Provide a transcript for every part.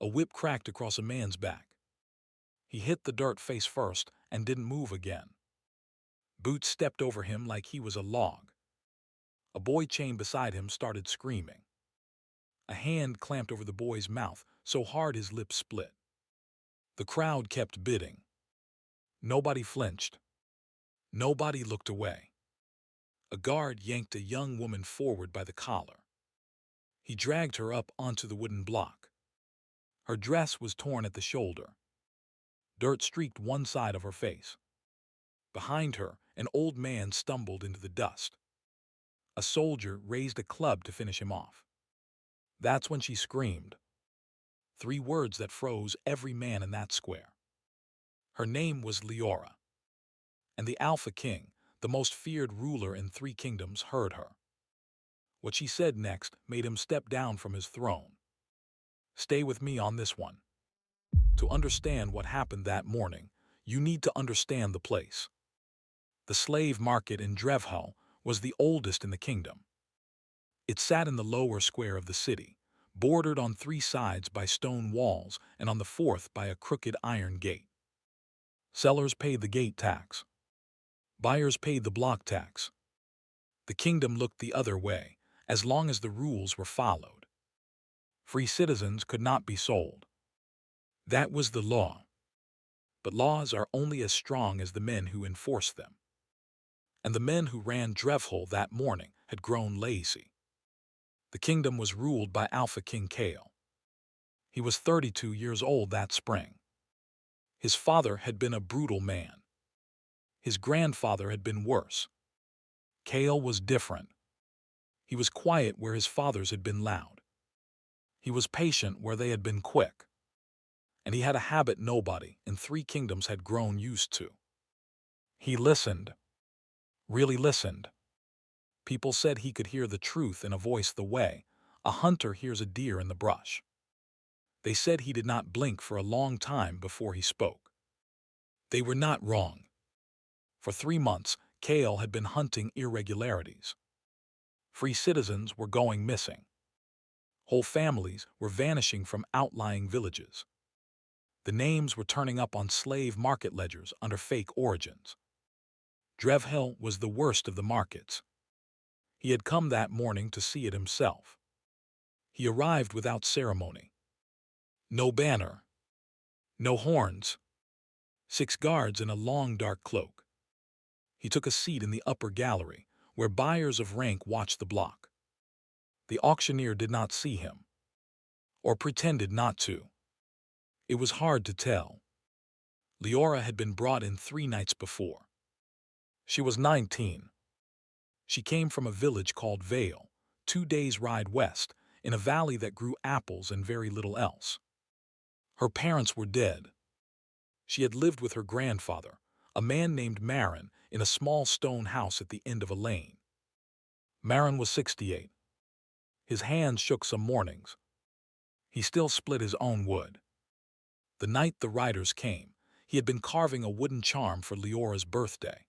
A whip cracked across a man's back. He hit the dirt face first and didn't move again. Boots stepped over him like he was a log. A boy chained beside him started screaming. A hand clamped over the boy's mouth so hard his lips split. The crowd kept bidding. Nobody flinched. Nobody looked away. A guard yanked a young woman forward by the collar. He dragged her up onto the wooden block. Her dress was torn at the shoulder. Dirt streaked one side of her face. Behind her, an old man stumbled into the dust. A soldier raised a club to finish him off. That's when she screamed. 3 words that froze every man in that square. Her name was Leora. And the Alpha King, the most feared ruler in 3 kingdoms, heard her. What she said next made him step down from his throne. Stay with me on this one. To understand what happened that morning, you need to understand the place. The slave market in Drevhull was the oldest in the kingdom. It sat in the lower square of the city, bordered on 3 sides by stone walls and on the 4th by a crooked iron gate. Sellers paid the gate tax. Buyers paid the block tax. The kingdom looked the other way, as long as the rules were followed. Free citizens could not be sold. That was the law. But laws are only as strong as the men who enforce them. And the men who ran Drevhull that morning had grown lazy. The kingdom was ruled by Alpha King Kale. He was 32 years old that spring. His father had been a brutal man. His grandfather had been worse. Kale was different. He was quiet where his fathers had been loud. He was patient where they had been quick. And he had a habit nobody in 3 kingdoms had grown used to. He listened. Really listened. People said he could hear the truth in a voice the way a hunter hears a deer in the brush. They said he did not blink for a long time before he spoke. They were not wrong. For 3 months, Kale had been hunting irregularities. Free citizens were going missing. Whole families were vanishing from outlying villages. The names were turning up on slave market ledgers under fake origins. Drevhull was the worst of the markets. He had come that morning to see it himself. He arrived without ceremony. No banner. No horns. 6 guards in a long dark cloak. He took a seat in the upper gallery, where buyers of rank watched the block. The auctioneer did not see him. Or pretended not to. It was hard to tell. Leora had been brought in 3 nights before. She was 19. She came from a village called Vale, 2 days' ride west, in a valley that grew apples and very little else. Her parents were dead. She had lived with her grandfather, a man named Marin, in a small stone house at the end of a lane. Marin was 68. His hands shook some mornings. He still split his own wood. The night the riders came, he had been carving a wooden charm for Leora's birthday.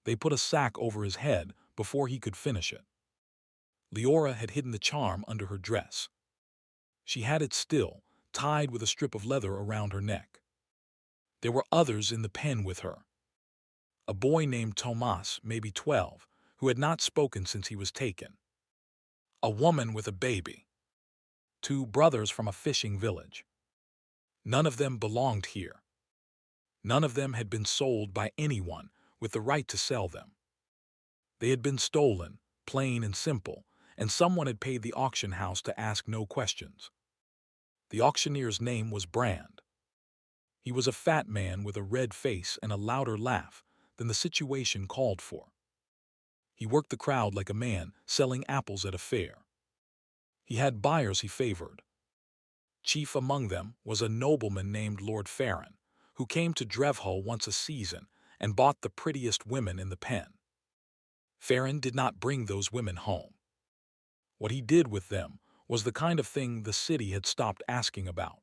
They put a sack over his head before he could finish it. Leora had hidden the charm under her dress. She had it still, tied with a strip of leather around her neck. There were others in the pen with her. A boy named Tomas, maybe 12, who had not spoken since he was taken. A woman with a baby. 2 brothers from a fishing village. None of them belonged here. None of them had been sold by anyone with the right to sell them. They had been stolen, plain and simple, and someone had paid the auction house to ask no questions. The auctioneer's name was Brand. He was a fat man with a red face and a louder laugh than the situation called for. He worked the crowd like a man selling apples at a fair. He had buyers he favored. Chief among them was a nobleman named Lord Farron, who came to Drevhull once a season and bought the prettiest women in the pen. Farron did not bring those women home. What he did with them was the kind of thing the city had stopped asking about.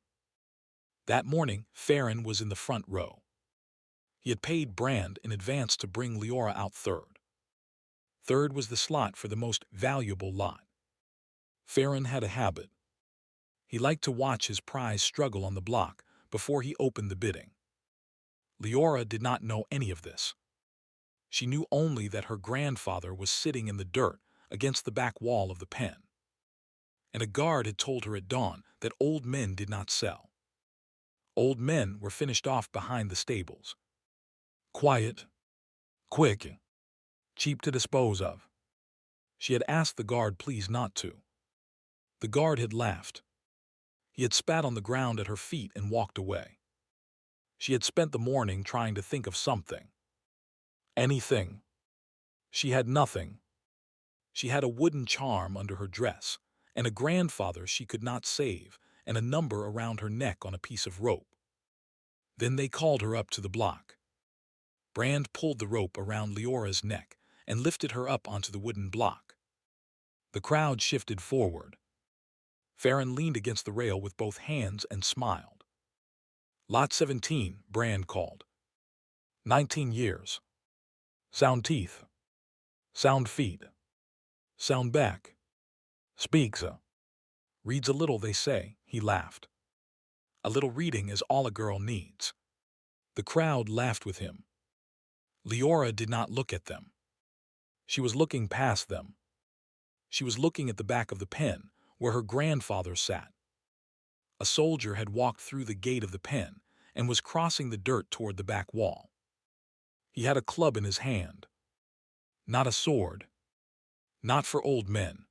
That morning, Farron was in the front row. He had paid Brand in advance to bring Leora out third. Third was the slot for the most valuable lot. Farron had a habit. He liked to watch his prize struggle on the block before he opened the bidding. Leora did not know any of this. She knew only that her grandfather was sitting in the dirt against the back wall of the pen. And a guard had told her at dawn that old men did not sell. Old men were finished off behind the stables. Quiet, quick, cheap to dispose of. She had asked the guard please not to. The guard had laughed. He had spat on the ground at her feet and walked away. She had spent the morning trying to think of something. Anything. She had nothing. She had a wooden charm under her dress, and a grandfather she could not save, and a number around her neck on a piece of rope. Then they called her up to the block. Brand pulled the rope around Leora's neck and lifted her up onto the wooden block. The crowd shifted forward. Farron leaned against the rail with both hands and smiled. Lot 17, Brand called. 19 years. Sound teeth. Sound feet. Sound back. Speaks. Reads a little, they say, he laughed. A little reading is all a girl needs. The crowd laughed with him. Leora did not look at them. She was looking past them. She was looking at the back of the pen, where her grandfather sat. A soldier had walked through the gate of the pen and was crossing the dirt toward the back wall. He had a club in his hand. Not a sword. Not for old men.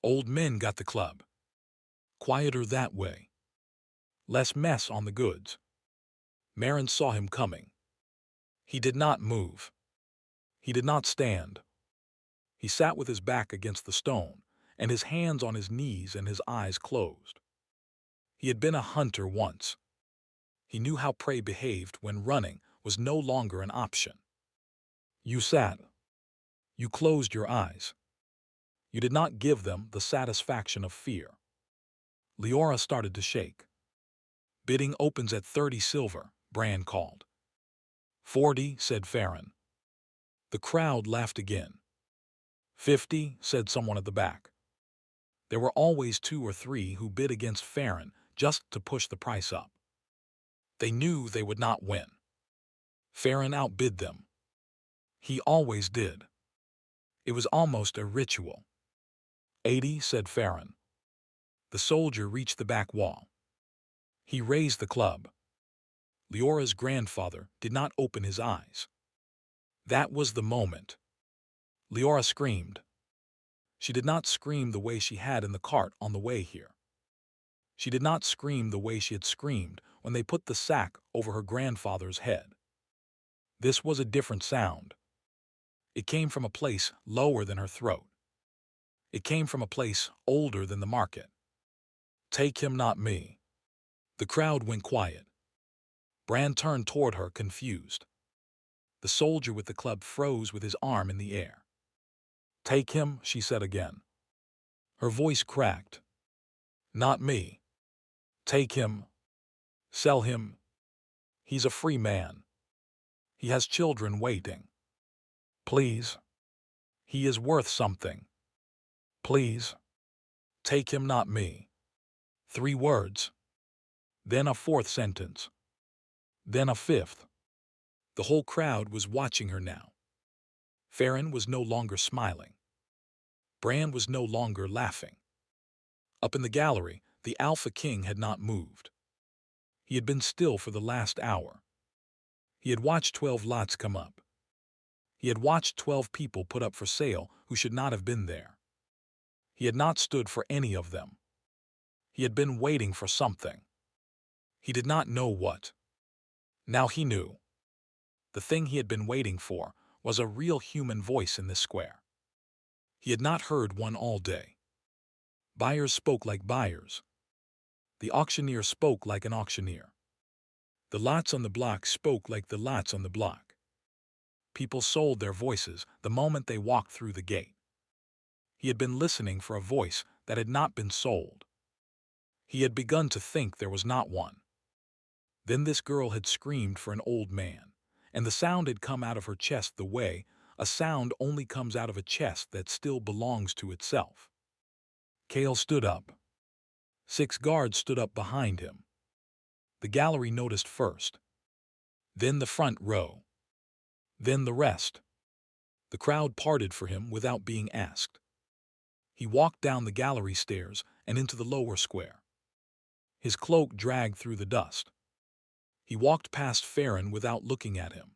Old men got the club. Quieter that way. Less mess on the goods. Marin saw him coming. He did not move. He did not stand. He sat with his back against the stone, and his hands on his knees and his eyes closed. He had been a hunter once. He knew how prey behaved when running was no longer an option. You sat. You closed your eyes. You did not give them the satisfaction of fear. Leora started to shake. Bidding opens at 30 silver, Brand called. 40, said Farron. The crowd laughed again. 50, said someone at the back. There were always 2 or 3 who bid against Farron just to push the price up. They knew they would not win. Farron outbid them. He always did. It was almost a ritual. 80, said Farron. The soldier reached the back wall. He raised the club. Leora's grandfather did not open his eyes. That was the moment. Leora screamed. She did not scream the way she had in the cart on the way here. She did not scream the way she had screamed when they put the sack over her grandfather's head. This was a different sound. It came from a place lower than her throat. It came from a place older than the market. Take him, not me. The crowd went quiet. Brand turned toward her, confused. The soldier with the club froze with his arm in the air. Take him, she said again. Her voice cracked. Not me. Take him. Sell him. He's a free man. He has children waiting. Please. He is worth something. Please. Take him, not me. 3 words. Then a 4th sentence. Then a 5th. The whole crowd was watching her now. Farron was no longer smiling. Brand was no longer laughing. Up in the gallery, the Alpha King had not moved. He had been still for the last hour. He had watched 12 lots come up. He had watched 12 people put up for sale who should not have been there. He had not stood for any of them. He had been waiting for something. He did not know what. Now he knew. The thing he had been waiting for was a real human voice in this square. He had not heard one all day. Buyers spoke like buyers. The auctioneer spoke like an auctioneer. The lots on the block spoke like the lots on the block. People sold their voices the moment they walked through the gate. He had been listening for a voice that had not been sold. He had begun to think there was not one. Then this girl had screamed for an old man, and the sound had come out of her chest the way a sound only comes out of a chest that still belongs to itself. Cale stood up. 6 guards stood up behind him. The gallery noticed first, then the front row, then the rest. The crowd parted for him without being asked. He walked down the gallery stairs and into the lower square. His cloak dragged through the dust. He walked past Farron without looking at him.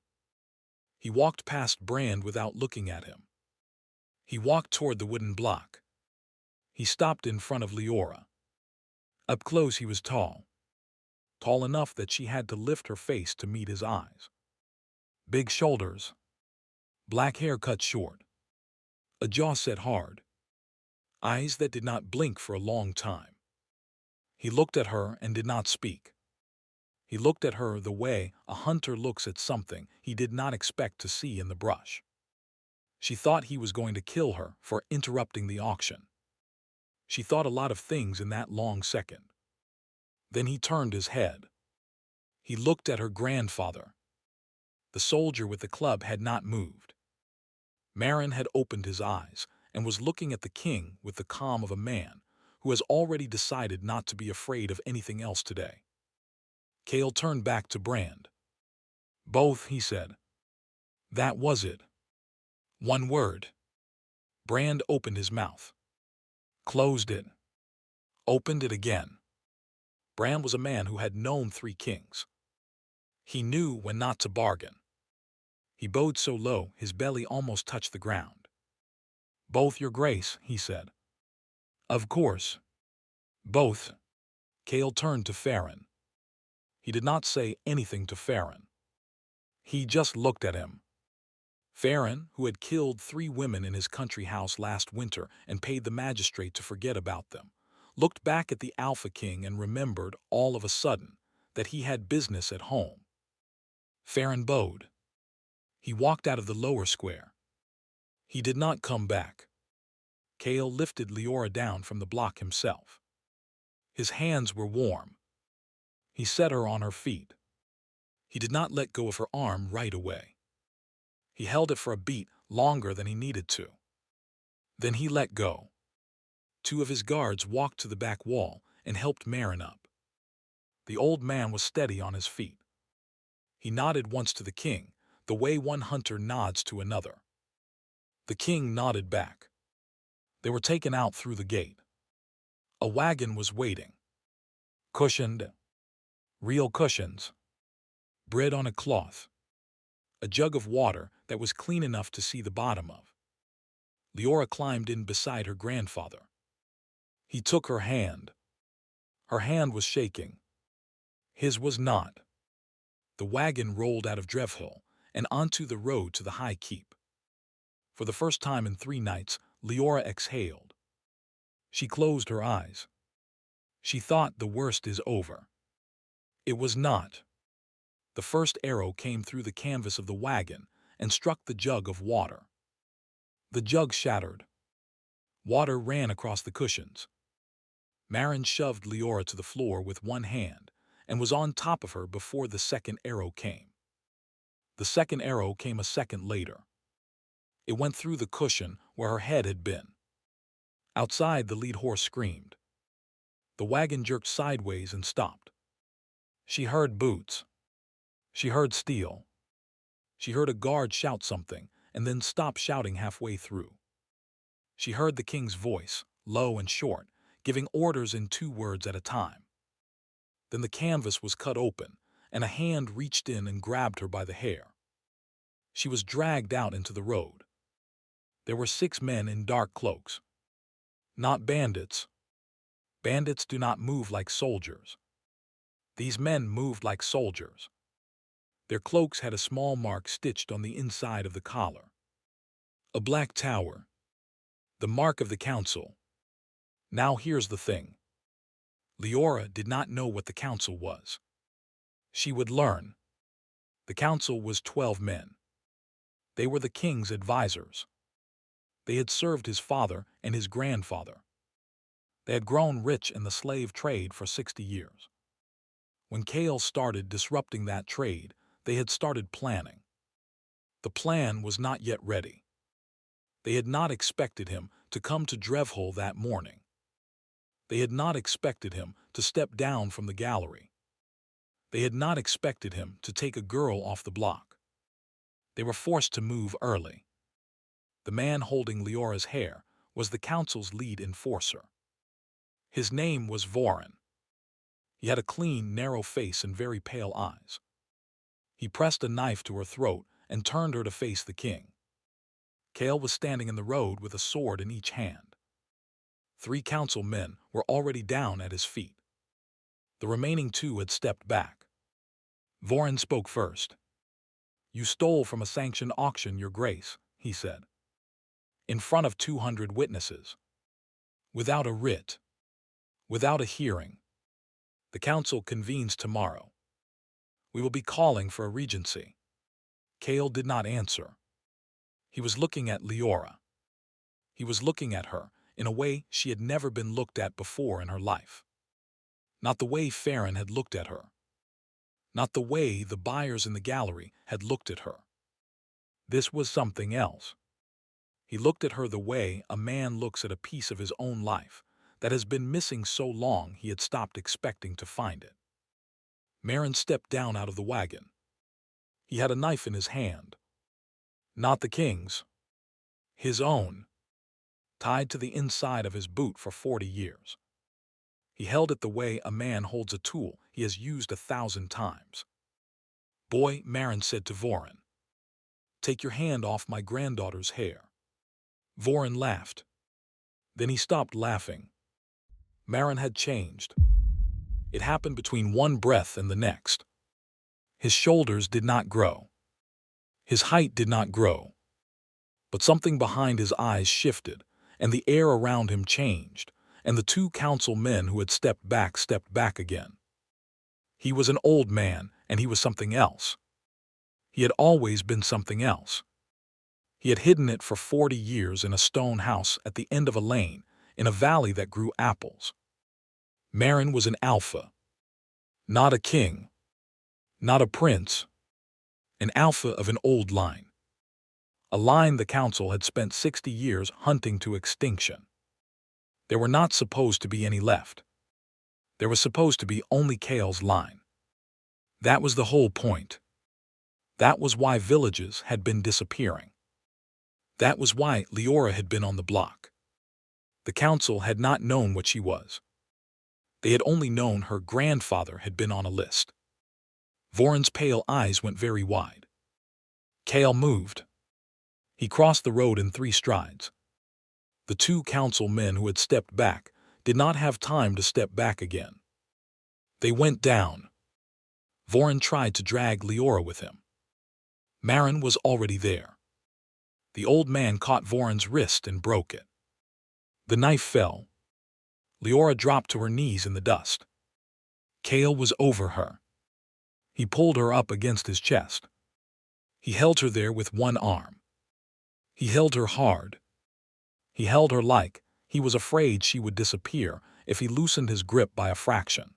He walked past Brand without looking at him. He walked toward the wooden block. He stopped in front of Leora. Up close he was tall. Tall enough that she had to lift her face to meet his eyes. Big shoulders. Black hair cut short. A jaw set hard. Eyes that did not blink for a long time. He looked at her and did not speak. He looked at her the way a hunter looks at something he did not expect to see in the brush. She thought he was going to kill her for interrupting the auction. She thought a lot of things in that long second. Then he turned his head. He looked at her grandfather. The soldier with the club had not moved. Marin had opened his eyes and was looking at the king with the calm of a man who has already decided not to be afraid of anything else today. Cale turned back to Brand. Both, he said. That was it. One word. Brand opened his mouth. Closed it. Opened it again. Brand was a man who had known 3 kings. He knew when not to bargain. He bowed so low his belly almost touched the ground. Both, your grace, he said. Of course. Both. Cale turned to Farron. He did not say anything to Farron. He just looked at him. Farron, who had killed 3 women in his country house last winter and paid the magistrate to forget about them, looked back at the Alpha King and remembered all of a sudden that he had business at home. Farron bowed. He walked out of the lower square. He did not come back. Cale lifted Leora down from the block himself. His hands were warm. He set her on her feet. He did not let go of her arm right away. He held it for a beat longer than he needed to. Then he let go. 2 of his guards walked to the back wall and helped Marin up. The old man was steady on his feet. He nodded once to the king, the way one hunter nods to another. The king nodded back. They were taken out through the gate. A wagon was waiting. Cushioned. Real cushions. Bread on a cloth. A jug of water that was clean enough to see the bottom of. Leora climbed in beside her grandfather. He took her hand. Her hand was shaking. His was not. The wagon rolled out of Drevhill and onto the road to the High Keep. For the first time in 3 nights, Leora exhaled. She closed her eyes. She thought the worst is over. It was not. The first arrow came through the canvas of the wagon and struck the jug of water. The jug shattered. Water ran across the cushions. Marin shoved Leora to the floor with one hand and was on top of her before the second arrow came. The second arrow came a second later. It went through the cushion where her head had been. Outside, the lead horse screamed. The wagon jerked sideways and stopped. She heard boots. She heard steel. She heard a guard shout something and then stop shouting halfway through. She heard the king's voice, low and short, giving orders in 2 words at a time. Then the canvas was cut open, and a hand reached in and grabbed her by the hair. She was dragged out into the road. There were 6 men in dark cloaks. Not bandits. Bandits do not move like soldiers. These men moved like soldiers. Their cloaks had a small mark stitched on the inside of the collar. A black tower. The mark of the council. Now here's the thing. Leora did not know what the council was. She would learn. The council was 12 men. They were the king's advisors. They had served his father and his grandfather. They had grown rich in the slave trade for 60 years. When Cale started disrupting that trade, they had started planning. The plan was not yet ready. They had not expected him to come to Drevhill that morning. They had not expected him to step down from the gallery. They had not expected him to take a girl off the block. They were forced to move early. The man holding Leora's hair was the council's lead enforcer. His name was Voren. He had a clean, narrow face and very pale eyes. He pressed a knife to her throat and turned her to face the king. Cale was standing in the road with a sword in each hand. 3 council men were already down at his feet. The remaining 2 had stepped back. Voren spoke first. "You stole from a sanctioned auction, Your Grace," he said, "in front of 200 witnesses. Without a writ. Without a hearing. The council convenes tomorrow. We will be calling for a regency." Cale did not answer. He was looking at Leora. He was looking at her in a way she had never been looked at before in her life. Not the way Farron had looked at her. Not the way the buyers in the gallery had looked at her. This was something else. He looked at her the way a man looks at a piece of his own life that has been missing so long he had stopped expecting to find it. Marin stepped down out of the wagon. He had a knife in his hand. Not the king's. His own. Tied to the inside of his boot for 40 years. He held it the way a man holds a tool he has used 1,000 times. "Boy," Marin said to Voren, "take your hand off my granddaughter's hair." Voren laughed. Then he stopped laughing. Marin had changed. It happened between one breath and the next. His shoulders did not grow. His height did not grow. But something behind his eyes shifted, and the air around him changed, and the 2 council men who had stepped back again. He was an old man, and he was something else. He had always been something else. He had hidden it for 40 years in a stone house at the end of a lane, in a valley that grew apples. Marin was an alpha. Not a king. Not a prince. An alpha of an old line. A line the council had spent 60 years hunting to extinction. There were not supposed to be any left. There was supposed to be only Cale's line. That was the whole point. That was why villages had been disappearing. That was why Leora had been on the block. The council had not known what she was. They had only known her grandfather had been on a list. Voren's pale eyes went very wide. Cale moved. He crossed the road in 3 strides. The 2 council men who had stepped back did not have time to step back again. They went down. Voren tried to drag Leora with him. Marin was already there. The old man caught Voren's wrist and broke it. The knife fell. Leora dropped to her knees in the dust. Cale was over her. He pulled her up against his chest. He held her there with one arm. He held her hard. He held her like he was afraid she would disappear if he loosened his grip by a fraction.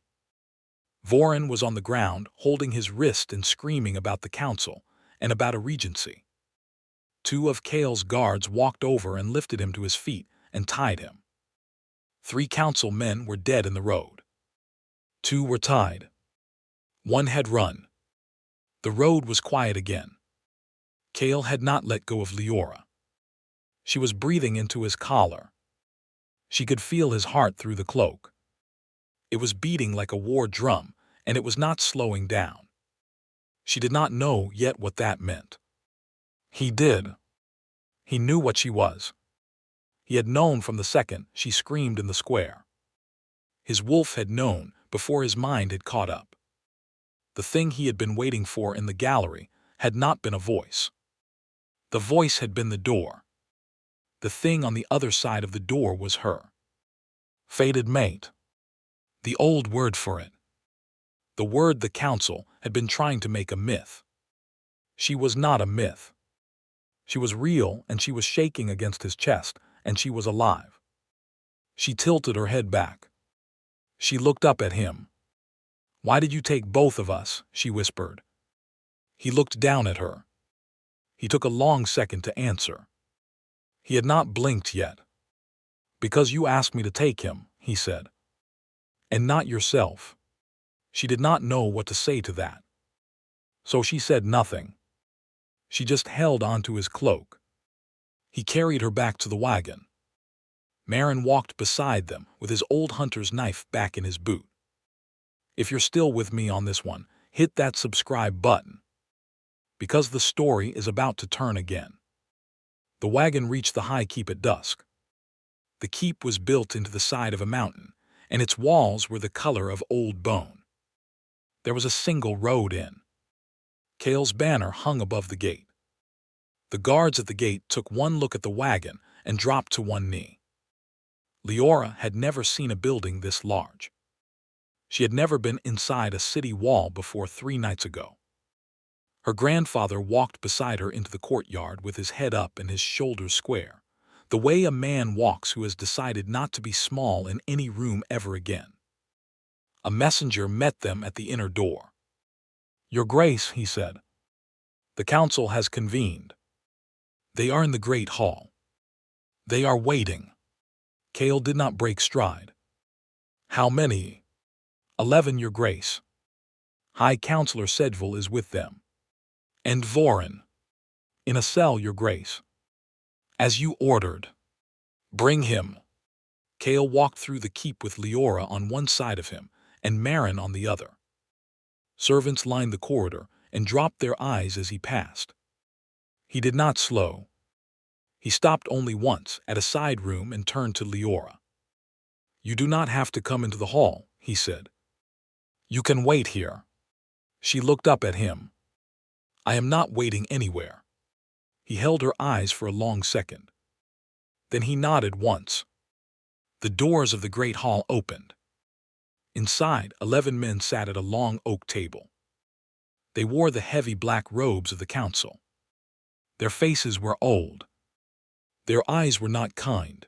Voren was on the ground, holding his wrist and screaming about the council and about a regency. 2 of Cale's guards walked over and lifted him to his feet and tied him. 3 council men were dead in the road. 2 were tied. 1 had run. The road was quiet again. Cale had not let go of Leora. She was breathing into his collar. She could feel his heart through the cloak. It was beating like a war drum, and it was not slowing down. She did not know yet what that meant. He did. He knew what she was. He had known from the second she screamed in the square. His wolf had known before his mind had caught up. The thing he had been waiting for in the gallery had not been a voice. The voice had been the door. The thing on the other side of the door was her. Fated mate. The old word for it. The word the council had been trying to make a myth. She was not a myth. She was real, and she was shaking against his chest, and she was alive. She tilted her head back. She looked up at him. "Why did you take both of us?" she whispered. He looked down at her. He took a long second to answer. He had not blinked yet. "Because you asked me to take him," he said. And not yourself. She did not know what to say to that. So she said nothing. She just held onto his cloak. He carried her back to the wagon. Marin walked beside them with his old hunter's knife back in his boot. If you're still with me on this one, hit that subscribe button, because the story is about to turn again. The wagon reached the high keep at dusk. The keep was built into the side of a mountain, and its walls were the color of old bone. There was a single road in. Cale's banner hung above the gate. The guards at the gate took one look at the wagon and dropped to one knee. Leora had never seen a building this large. She had never been inside a city wall before 3 nights ago. Her grandfather walked beside her into the courtyard with his head up and his shoulders square, the way a man walks who has decided not to be small in any room ever again. A messenger met them at the inner door. "Your Grace," he said, "the council has convened. They are in the great hall. They are waiting." Cale did not break stride. "How many?" 11, Your Grace. High Counselor Sedgevill is with them. And Vorin. In a cell, Your Grace. As you ordered. Bring him. Cale walked through the keep with Leora on one side of him and Marin on the other. Servants lined the corridor and dropped their eyes as he passed. He did not slow. He stopped only once at a side room and turned to Leora. "You do not have to come into the hall," he said. "You can wait here." She looked up at him. "I am not waiting anywhere." He held her eyes for a long second. Then he nodded once. The doors of the great hall opened. Inside, 11 men sat at a long oak table. They wore the heavy black robes of the council. Their faces were old. Their eyes were not kind.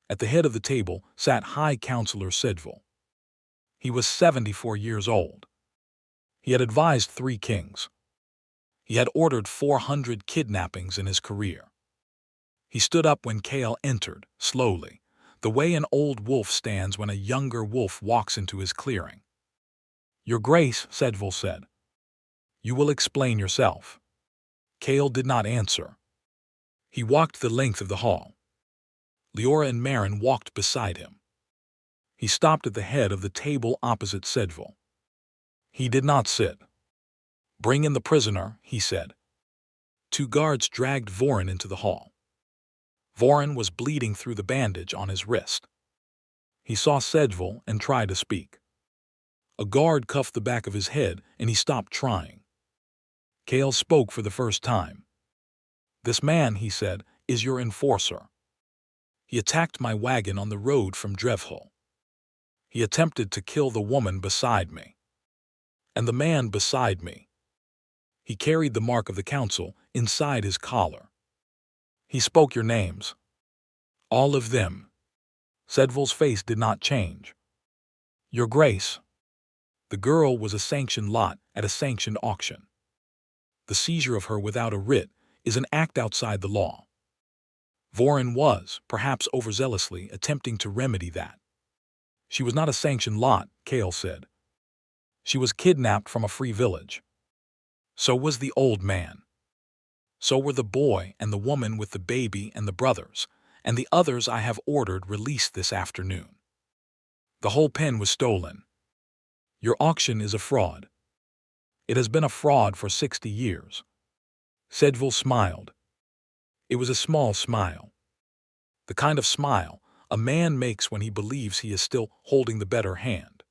At the head of the table sat High Counselor Sedgevill. He was 74 years old. He had advised 3 kings. He had ordered 400 kidnappings in his career. He stood up when Cale entered, slowly, the way an old wolf stands when a younger wolf walks into his clearing. "Your Grace," Sedgevill said. "You will explain yourself." Cale did not answer. He walked the length of the hall. Leora and Marin walked beside him. He stopped at the head of the table opposite Sedgevill. He did not sit. "Bring in the prisoner," he said. 2 guards dragged Vorin into the hall. Vorin was bleeding through the bandage on his wrist. He saw Sedgevill and tried to speak. A guard cuffed the back of his head and he stopped trying. Cale spoke for the first time. "This man," he said, "is your enforcer. He attacked my wagon on the road from Drevhull. He attempted to kill the woman beside me. And the man beside me. He carried the mark of the council inside his collar. He spoke your names. All of them." Sedgevill's face did not change. "Your Grace." The girl was a sanctioned lot at a sanctioned auction. The seizure of her without a writ is an act outside the law. Vorin was, perhaps overzealously, attempting to remedy that. "She was not a sanctioned lot," Cale said. "She was kidnapped from a free village. So was the old man. So were the boy and the woman with the baby and the brothers, and the others I have ordered released this afternoon. The whole pen was stolen. Your auction is a fraud. It has been a fraud for 60 years. Sedgevill smiled. It was a small smile. The kind of smile a man makes when he believes he is still holding the better hand.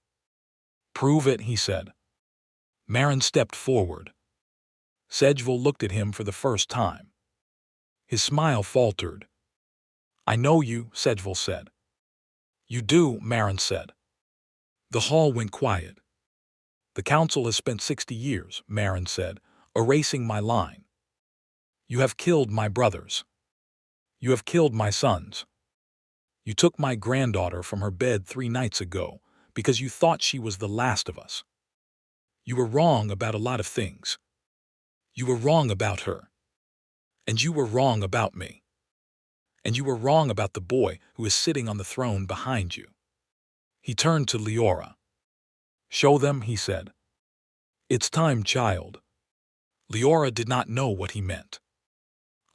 "Prove it," he said. Marin stepped forward. Sedgevill looked at him for the first time. His smile faltered. "I know you," Sedgevill said. "You do," Marin said. The hall went quiet. "The council has spent 60 years," Marin said, erasing my line. "You have killed my brothers. You have killed my sons. You took my granddaughter from her bed 3 nights ago because you thought she was the last of us. You were wrong about a lot of things. You were wrong about her. And you were wrong about me. And you were wrong about the boy who is sitting on the throne behind you. He turned to Leora. "Show them," he said. "It's time, child." Leora did not know what he meant.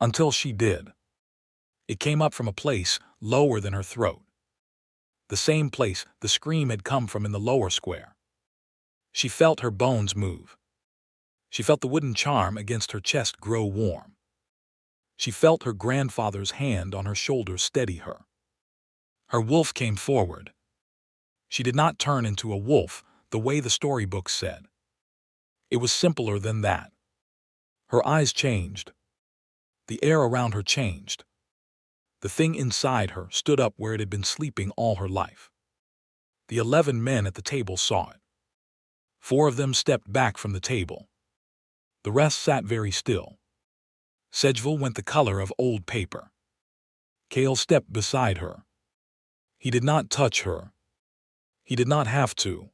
Until she did. It came up from a place lower than her throat. The same place the scream had come from in the lower square. She felt her bones move. She felt the wooden charm against her chest grow warm. She felt her grandfather's hand on her shoulder steady her. Her wolf came forward. She did not turn into a wolf the way the storybooks said. It was simpler than that. Her eyes changed. The air around her changed. The thing inside her stood up where it had been sleeping all her life. The 11 men at the table saw it. 4 of them stepped back from the table. The rest sat very still. Sedgeville went the color of old paper. Cale stepped beside her. He did not touch her. He did not have to.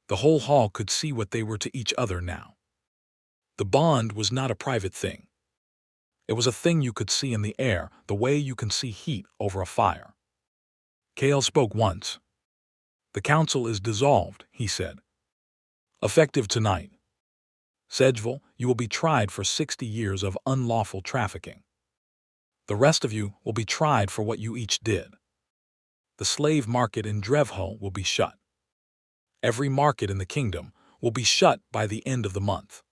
The whole hall could see what they were to each other now. The bond was not a private thing. It was a thing you could see in the air, the way you can see heat over a fire. Cale spoke once. "The council is dissolved," he said. "Effective tonight. Sedgeville, you will be tried for 60 years of unlawful trafficking. The rest of you will be tried for what you each did. The slave market in Drevhull will be shut. Every market in the kingdom will be shut by the end of the month.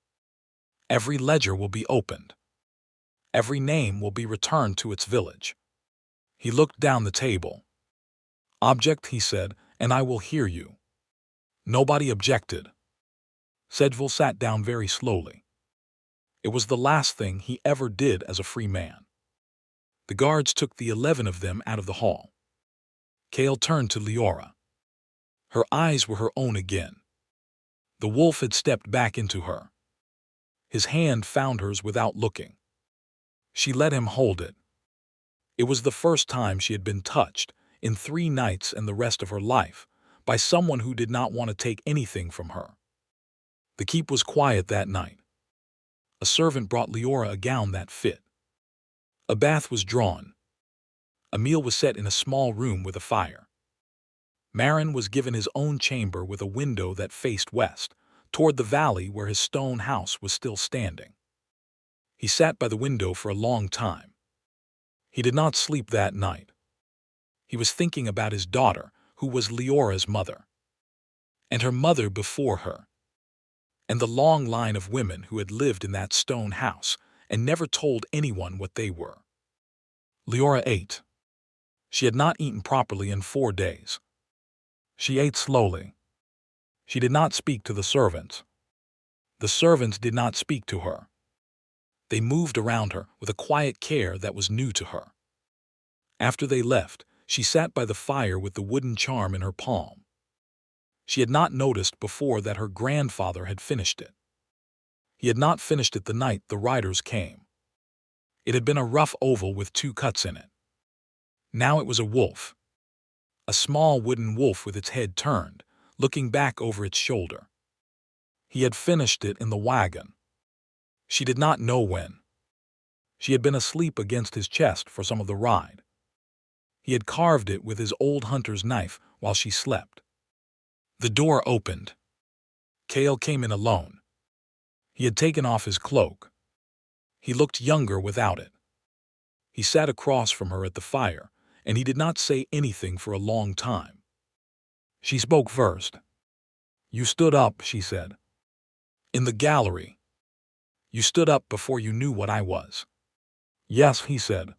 Every ledger will be opened. Every name will be returned to its village." He looked down the table. "Object," he said, "and I will hear you." Nobody objected. Sedgeville sat down very slowly. It was the last thing he ever did as a free man. The guards took the 11 of them out of the hall. Cale turned to Leora. Her eyes were her own again. The wolf had stepped back into her. His hand found hers without looking. She let him hold it. It was the first time she had been touched, in 3 nights and the rest of her life, by someone who did not want to take anything from her. The keep was quiet that night. A servant brought Leora a gown that fit. A bath was drawn. A meal was set in a small room with a fire. Marin was given his own chamber with a window that faced west, toward the valley where his stone house was still standing. He sat by the window for a long time. He did not sleep that night. He was thinking about his daughter, who was Leora's mother, and her mother before her, and the long line of women who had lived in that stone house and never told anyone what they were. Leora ate. She had not eaten properly in 4 days. She ate slowly. She did not speak to the servants. The servants did not speak to her. They moved around her with a quiet care that was new to her. After they left, she sat by the fire with the wooden charm in her palm. She had not noticed before that her grandfather had finished it. He had not finished it the night the riders came. It had been a rough oval with 2 cuts in it. Now it was a wolf. A small wooden wolf with its head turned, looking back over its shoulder. He had finished it in the wagon. She did not know when. She had been asleep against his chest for some of the ride. He had carved it with his old hunter's knife while she slept. The door opened. Cale came in alone. He had taken off his cloak. He looked younger without it. He sat across from her at the fire, and he did not say anything for a long time. She spoke first. "You stood up," she said. "In the gallery. You stood up before you knew what I was." "Yes," he said.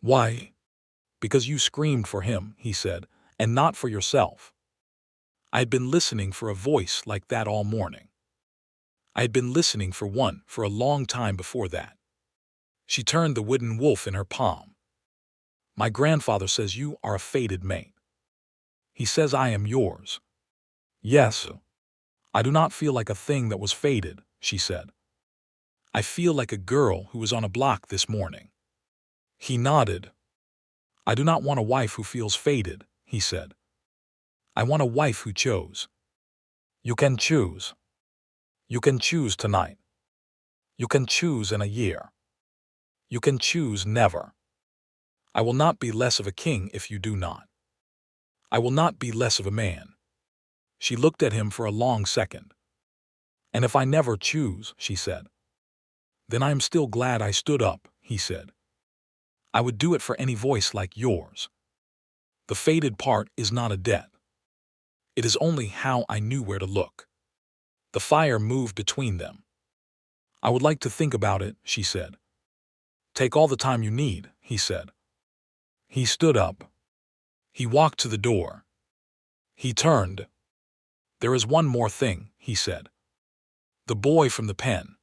"Why?" "Because you screamed for him," he said, "and not for yourself. I had been listening for a voice like that all morning. I had been listening for one for a long time before that." She turned the wooden wolf in her palm. "My grandfather says you are a fated mate. He says I am yours." "Yes. I do not feel like a thing that was fated," she said. "I feel like a girl who was on a block this morning." He nodded. "I do not want a wife who feels fated," he said. "I want a wife who chose." "You can choose. You can choose tonight. You can choose in a year. You can choose never. I will not be less of a king if you do not. I will not be less of a man. She looked at him for a long second. And if I never choose, she said. Then I am still glad I stood up, he said. I would do it for any voice like yours. The faded part is not a debt. It is only how I knew where to look. The fire moved between them. I would like to think about it, she said. Take all the time you need, he said. He stood up. He walked to the door. He turned. There is one more thing, he said. The boy from the pen.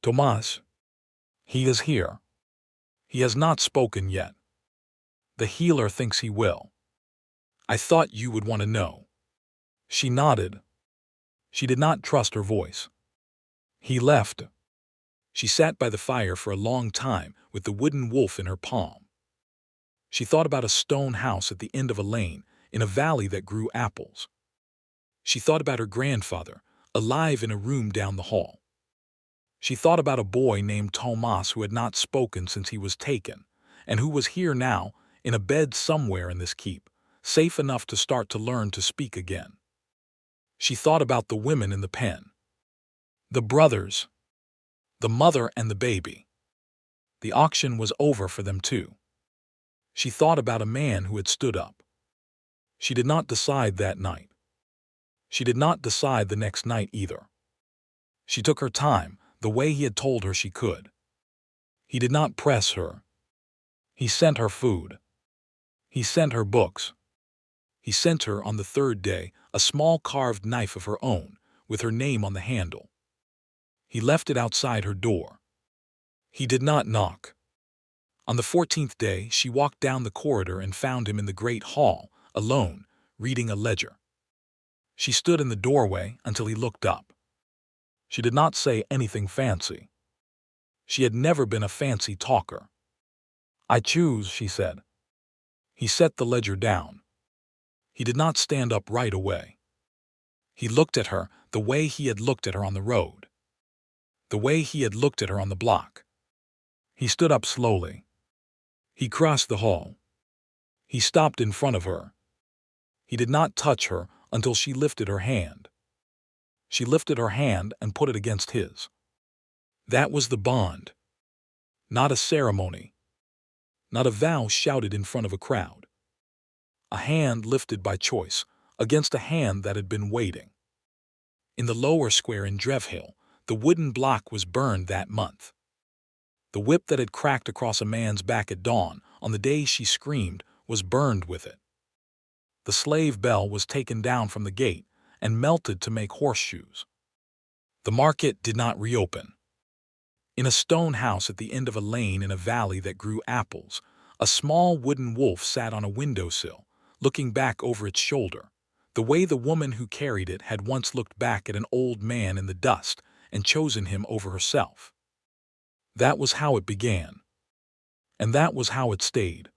Tomas. He is here. He has not spoken yet. The healer thinks he will. I thought you would want to know. She nodded. She did not trust her voice. He left. She sat by the fire for a long time with the wooden wolf in her palm. She thought about a stone house at the end of a lane in a valley that grew apples. She thought about her grandfather, alive in a room down the hall. She thought about a boy named Tomas who had not spoken since he was taken, and who was here now, in a bed somewhere in this keep, safe enough to start to learn to speak again. She thought about the women in the pen. The brothers. The mother and the baby. The auction was over for them too. She thought about a man who had stood up. She did not decide that night. She did not decide the next night either. She took her time, the way he had told her she could. He did not press her. He sent her food. He sent her books. He sent her on the third day a small carved knife of her own, with her name on the handle. He left it outside her door. He did not knock. On the 14th day, she walked down the corridor and found him in the great hall, alone, reading a ledger. She stood in the doorway until he looked up. She did not say anything fancy. She had never been a fancy talker. I choose, she said. He set the ledger down. He did not stand up right away. He looked at her the way he had looked at her on the road. The way he had looked at her on the block. He stood up slowly. He crossed the hall. He stopped in front of her. He did not touch her until she lifted her hand. She lifted her hand and put it against his. That was the bond. Not a ceremony. Not a vow shouted in front of a crowd. A hand lifted by choice against a hand that had been waiting. In the lower square in Drevhill, the wooden block was burned that month. The whip that had cracked across a man's back at dawn on the day she screamed was burned with it. The slave bell was taken down from the gate and melted to make horseshoes. The market did not reopen. In a stone house at the end of a lane in a valley that grew apples, a small wooden wolf sat on a windowsill, looking back over its shoulder, the way the woman who carried it had once looked back at an old man in the dust and chosen him over herself. That was how it began. And that was how it stayed.